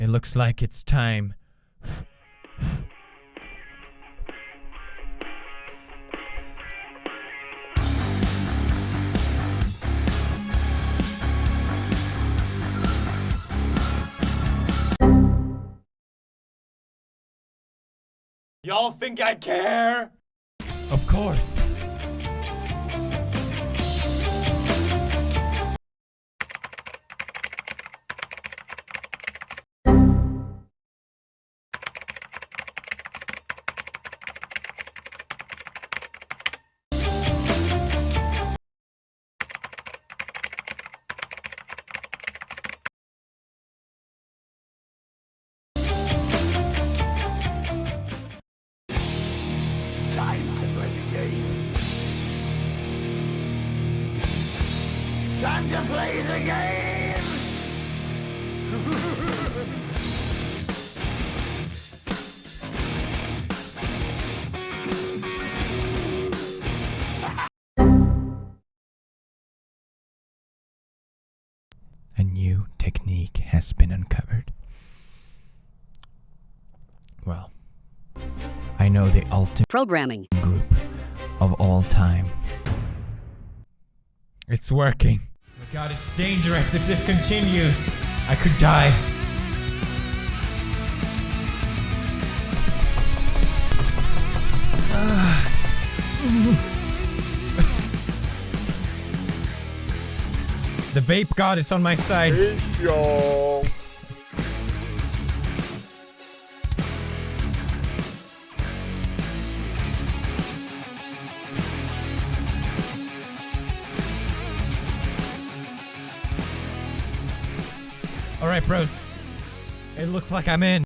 It looks like it's time. Y'all think I care? Of course. Time to play the game. Time to play the game. A new technique has been uncovered. Well, I know the ultimate Programming. group of all time. It's working. Oh my god, it's dangerous if this continues. I could die. The vape god is on my side. Y'all. Alright, bros. It looks like I'm in.